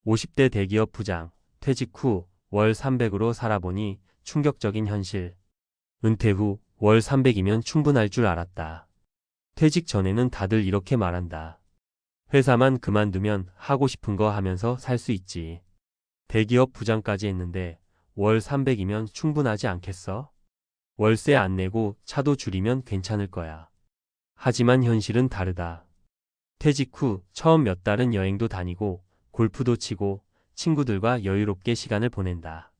50대 대기업 부장, 퇴직 후 월 300으로 살아보니 충격적인 현실. 은퇴 후 월 300이면 충분할 줄 알았다. 퇴직 전에는 다들 이렇게 말한다. 회사만 그만두면 하고 싶은 거 하면서 살 수 있지. 대기업 부장까지 했는데 월 300이면 충분하지 않겠어? 월세 안 내고 차도 줄이면 괜찮을 거야. 하지만 현실은 다르다. 퇴직 후 처음 몇 달은 여행도 다니고 골프도 치고 친구들과 여유롭게 시간을 보낸다.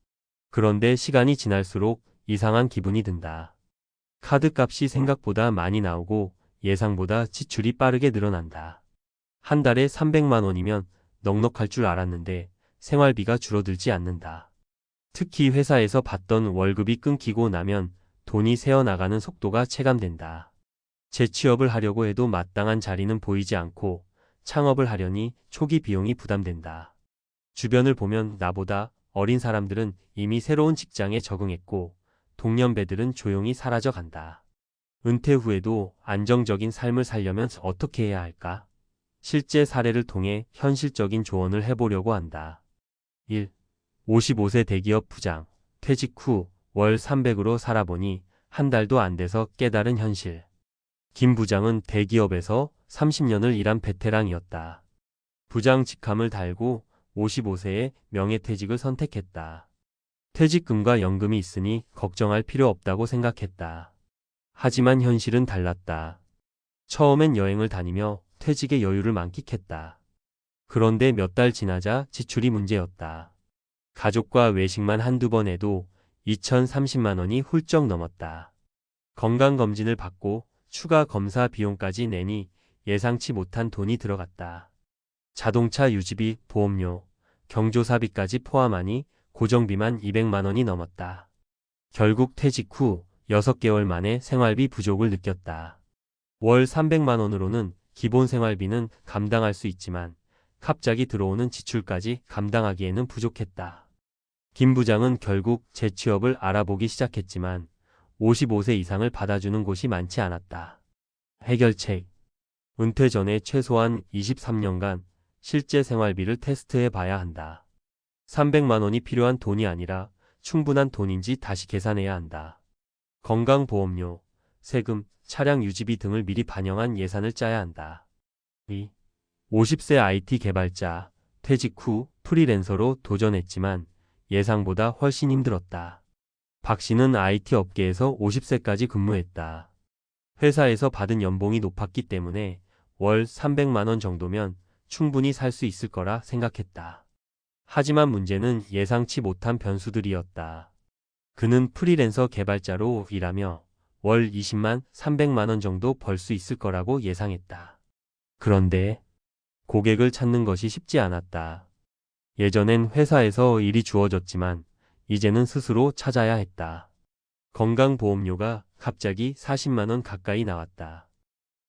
그런데 시간이 지날수록 이상한 기분이 든다. 카드값이 생각보다 많이 나오고 예상보다 지출이 빠르게 늘어난다. 한 달에 300만 원이면 넉넉할 줄 알았는데 생활비가 줄어들지 않는다. 특히 회사에서 받던 월급이 끊기고 나면 돈이 새어나가는 속도가 체감된다. 재취업을 하려고 해도 마땅한 자리는 보이지 않고 창업을 하려니 초기 비용이 부담된다. 주변을 보면 나보다 어린 사람들은 이미 새로운 직장에 적응했고 동년배들은 조용히 사라져 간다. 은퇴 후에도 안정적인 삶을 살려면 어떻게 해야 할까? 실제 사례를 통해 현실적인 조언을 해보려고 한다. 1. 55세 대기업 부장, 퇴직 후 월 300으로 살아보니 한 달도 안 돼서 깨달은 현실. 김 부장은 대기업에서 30년을 일한 베테랑이었다. 부장 직함을 달고 55세에 명예퇴직을 선택했다. 퇴직금과 연금이 있으니 걱정할 필요 없다고 생각했다. 하지만 현실은 달랐다. 처음엔 여행을 다니며 퇴직의 여유를 만끽했다. 그런데 몇 달 지나자 지출이 문제였다. 가족과 외식만 한두 번 해도 2,030만 원이 훌쩍 넘었다. 건강검진을 받고 추가 검사 비용까지 내니 예상치 못한 돈이 들어갔다. 자동차 유지비, 보험료, 경조사비까지 포함하니 고정비만 200만 원이 넘었다. 결국 퇴직 후 6개월 만에 생활비 부족을 느꼈다. 월 300만 원으로는 기본 생활비는 감당할 수 있지만 갑자기 들어오는 지출까지 감당하기에는 부족했다. 김 부장은 결국 재취업을 알아보기 시작했지만 55세 이상을 받아주는 곳이 많지 않았다. 해결책. 은퇴 전에 최소한 23년간 실제 생활비를 테스트해 봐야 한다. 300만 원이 필요한 돈이 아니라 충분한 돈인지 다시 계산해야 한다. 건강보험료, 세금, 차량 유지비 등을 미리 반영한 예산을 짜야 한다. 2. 50세 IT 개발자, 퇴직 후 프리랜서로 도전했지만 예상보다 훨씬 힘들었다. 박 씨는 IT 업계에서 50세까지 근무했다. 회사에서 받은 연봉이 높았기 때문에 월 300만 원 정도면 충분히 살 수 있을 거라 생각했다. 하지만 문제는 예상치 못한 변수들이었다. 그는 프리랜서 개발자로 일하며 월 20만 300만 원 정도 벌 수 있을 거라고 예상했다. 그런데 고객을 찾는 것이 쉽지 않았다. 예전엔 회사에서 일이 주어졌지만 이제는 스스로 찾아야 했다. 건강보험료가 갑자기 40만 원 가까이 나왔다.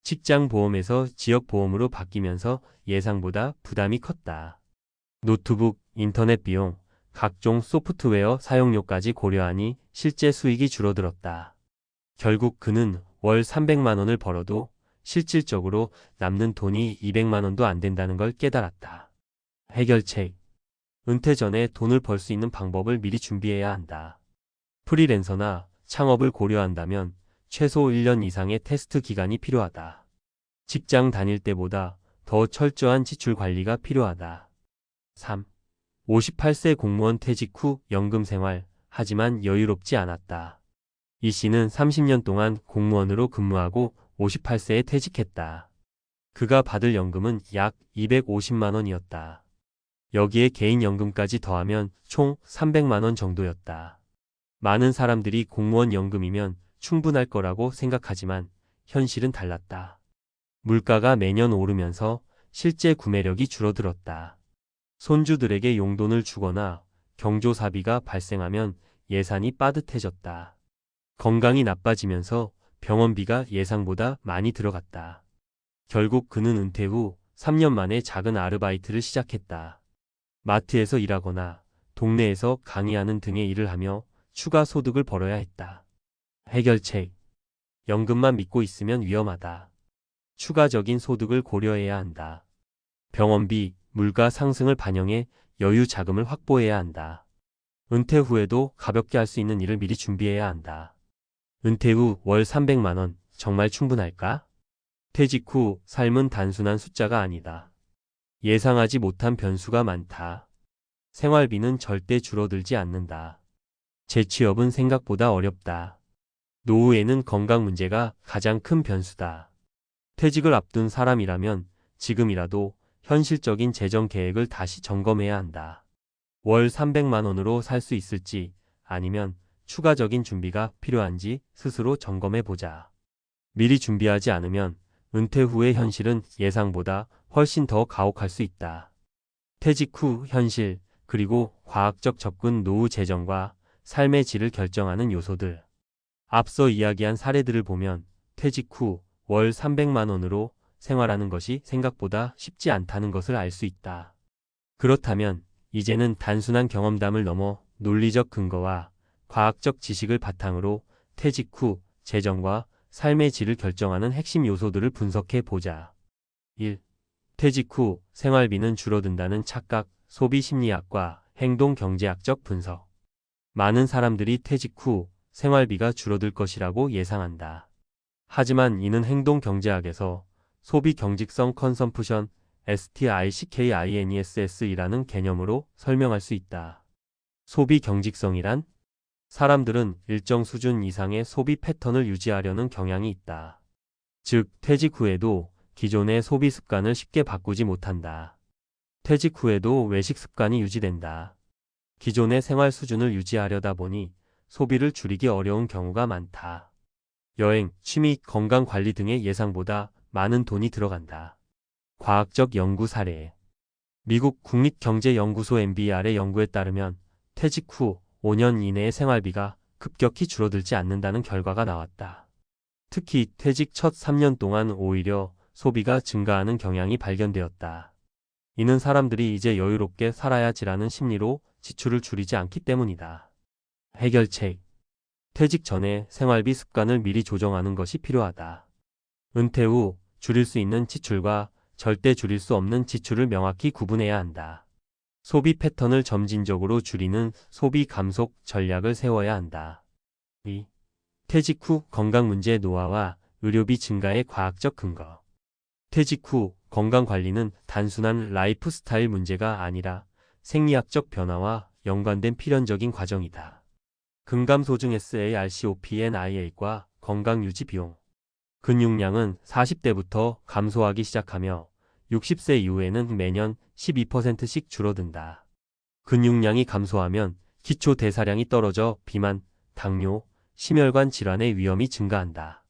직장보험에서 지역보험으로 바뀌면서 예상보다 부담이 컸다. 노트북, 인터넷 비용, 각종 소프트웨어 사용료까지 고려하니 실제 수익이 줄어들었다. 결국 그는 월 300만 원을 벌어도 실질적으로 남는 돈이 200만 원도 안 된다는 걸 깨달았다. 해결책. 은퇴 전에 돈을 벌 수 있는 방법을 미리 준비해야 한다. 프리랜서나 창업을 고려한다면 최소 1년 이상의 테스트 기간이 필요하다. 직장 다닐 때보다 더 철저한 지출 관리가 필요하다. 3. 58세 공무원 퇴직 후 연금 생활, 하지만 여유롭지 않았다. 이 씨는 30년 동안 공무원으로 근무하고 58세에 퇴직했다. 그가 받을 연금은 약 250만 원이었다. 여기에 개인연금까지 더하면 총 300만 원 정도였다. 많은 사람들이 공무원 연금이면 충분할 거라고 생각하지만 현실은 달랐다. 물가가 매년 오르면서 실제 구매력이 줄어들었다. 손주들에게 용돈을 주거나 경조사비가 발생하면 예산이 빠듯해졌다. 건강이 나빠지면서 병원비가 예상보다 많이 들어갔다. 결국 그는 은퇴 후 3년 만에 작은 아르바이트를 시작했다. 마트에서 일하거나 동네에서 강의하는 등의 일을 하며 추가 소득을 벌어야 했다. 해결책. 연금만 믿고 있으면 위험하다. 추가적인 소득을 고려해야 한다. 병원비, 물가 상승을 반영해 여유 자금을 확보해야 한다. 은퇴 후에도 가볍게 할 수 있는 일을 미리 준비해야 한다. 은퇴 후 월 300만 원 정말 충분할까? 퇴직 후 삶은 단순한 숫자가 아니다. 예상하지 못한 변수가 많다. 생활비는 절대 줄어들지 않는다. 재취업은 생각보다 어렵다. 노후에는 건강 문제가 가장 큰 변수다. 퇴직을 앞둔 사람이라면 지금이라도 현실적인 재정 계획을 다시 점검해야 한다. 월 300만 원으로 살 수 있을지 아니면 추가적인 준비가 필요한지 스스로 점검해 보자. 미리 준비하지 않으면 은퇴 후의 현실은 예상보다 훨씬 더 가혹할 수 있다. 퇴직 후 현실, 그리고 과학적 접근 노후 재정과 삶의 질을 결정하는 요소들. 앞서 이야기한 사례들을 보면 퇴직 후 월 300만 원으로 생활하는 것이 생각보다 쉽지 않다는 것을 알 수 있다. 그렇다면 이제는 단순한 경험담을 넘어 논리적 근거와 과학적 지식을 바탕으로 퇴직 후 재정과 삶의 질을 결정하는 핵심 요소들을 분석해 보자. 1. 퇴직 후 생활비는 줄어든다는 착각, 소비 심리학과 행동 경제학적 분석. 많은 사람들이 퇴직 후 생활비가 줄어들 것이라고 예상한다. 하지만 이는 행동 경제학에서 소비 경직성 컨섬프션 STICKINESS이라는 개념으로 설명할 수 있다. 소비 경직성이란 사람들은 일정 수준 이상의 소비 패턴을 유지하려는 경향이 있다. 즉, 퇴직 후에도 기존의 소비 습관을 쉽게 바꾸지 못한다. 퇴직 후에도 외식 습관이 유지된다. 기존의 생활 수준을 유지하려다 보니 소비를 줄이기 어려운 경우가 많다. 여행, 취미, 건강 관리 등에 예상보다 많은 돈이 들어간다. 과학적 연구 사례. 미국 국립경제연구소 MBR의 연구에 따르면 퇴직 후 5년 이내의 생활비가 급격히 줄어들지 않는다는 결과가 나왔다. 특히 퇴직 첫 3년 동안 오히려 소비가 증가하는 경향이 발견되었다. 이는 사람들이 이제 여유롭게 살아야지라는 심리로 지출을 줄이지 않기 때문이다. 해결책. 퇴직 전에 생활비 습관을 미리 조정하는 것이 필요하다. 은퇴 후 줄일 수 있는 지출과 절대 줄일 수 없는 지출을 명확히 구분해야 한다. 소비 패턴을 점진적으로 줄이는 소비 감속 전략을 세워야 한다. 2. 퇴직 후 건강 문제 노화와 의료비 증가의 과학적 근거. 퇴직 후 건강 관리는 단순한 라이프 스타일 문제가 아니라 생리학적 변화와 연관된 필연적인 과정이다. 근감소증 SARCOPNIA과 건강 유지 비용. 근육량은 40대부터 감소하기 시작하며 60세 이후에는 매년 12%씩 줄어든다. 근육량이 감소하면 기초 대사량이 떨어져 비만, 당뇨, 심혈관 질환의 위험이 증가한다.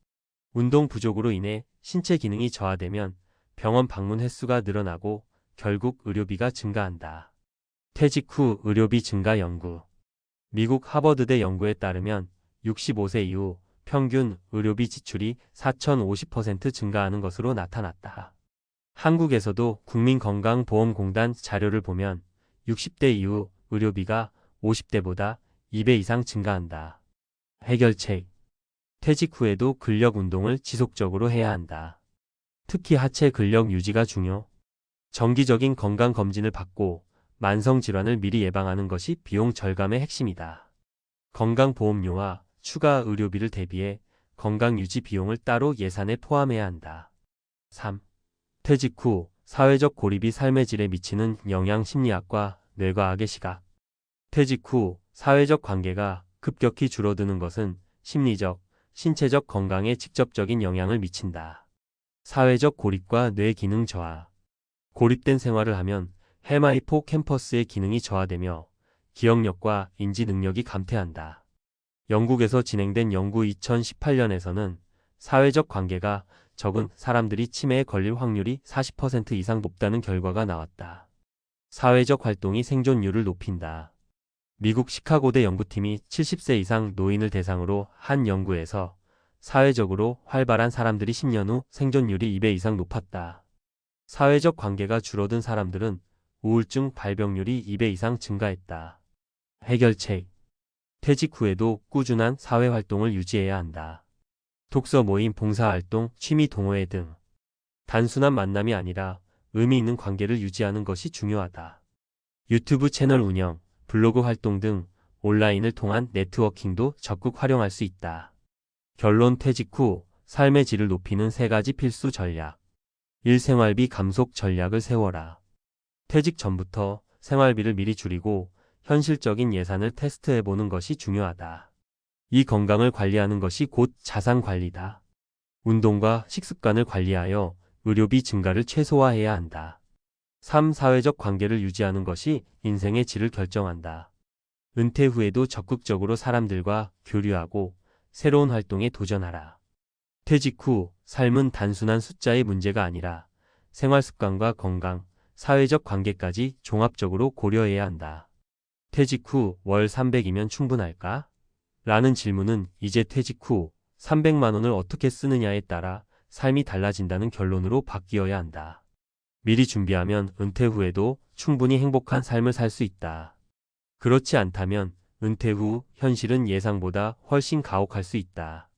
운동 부족으로 인해 신체 기능이 저하되면 병원 방문 횟수가 늘어나고 결국 의료비가 증가한다. 퇴직 후 의료비 증가 연구. 미국 하버드대 연구에 따르면 65세 이후 평균 의료비 지출이 4,050% 증가하는 것으로 나타났다. 한국에서도 국민건강보험공단 자료를 보면 60대 이후 의료비가 50대보다 2배 이상 증가한다. 해결책. 퇴직 후에도 근력 운동을 지속적으로 해야 한다. 특히 하체 근력 유지가 중요. 정기적인 건강검진을 받고 만성질환을 미리 예방하는 것이 비용 절감의 핵심이다. 건강보험료와 추가 의료비를 대비해 건강유지 비용을 따로 예산에 포함해야 한다. 3. 퇴직 후 사회적 고립이 삶의 질에 미치는 영향 심리학과 뇌과학의 시각. 퇴직 후 사회적 관계가 급격히 줄어드는 것은 심리적, 신체적 건강에 직접적인 영향을 미친다. 사회적 고립과 뇌 기능 저하. 고립된 생활을 하면 해마이포캠퍼스의 기능이 저하되며 기억력과 인지 능력이 감퇴한다. 영국에서 진행된 연구 2018년에서는 사회적 관계가 적은 사람들이 치매에 걸릴 확률이 40% 이상 높다는 결과가 나왔다. 사회적 활동이 생존율을 높인다. 미국 시카고대 연구팀이 70세 이상 노인을 대상으로 한 연구에서 사회적으로 활발한 사람들이 10년 후 생존율이 2배 이상 높았다. 사회적 관계가 줄어든 사람들은 우울증 발병률이 2배 이상 증가했다. 해결책. 퇴직 후에도 꾸준한 사회활동을 유지해야 한다. 독서 모임, 봉사활동, 취미 동호회 등 단순한 만남이 아니라 의미 있는 관계를 유지하는 것이 중요하다. 유튜브 채널 운영, 블로그 활동 등 온라인을 통한 네트워킹도 적극 활용할 수 있다. 결론 퇴직 후 삶의 질을 높이는 3가지 필수 전략. 1. 생활비 감속 전략을 세워라. 퇴직 전부터 생활비를 미리 줄이고 현실적인 예산을 테스트해보는 것이 중요하다. 이 건강을 관리하는 것이 곧 자산 관리다. 운동과 식습관을 관리하여 의료비 증가를 최소화해야 한다. 3. 사회적 관계를 유지하는 것이 인생의 질을 결정한다. 은퇴 후에도 적극적으로 사람들과 교류하고 새로운 활동에 도전하라. 퇴직 후 삶은 단순한 숫자의 문제가 아니라 생활 습관과 건강, 사회적 관계까지 종합적으로 고려해야 한다. 퇴직 후 월 300이면 충분할까? 라는 질문은 이제 퇴직 후 300만 원을 어떻게 쓰느냐에 따라 삶이 달라진다는 결론으로 바뀌어야 한다. 미리 준비하면 은퇴 후에도 충분히 행복한 삶을 살 수 있다. 그렇지 않다면 은퇴 후 현실은 예상보다 훨씬 가혹할 수 있다.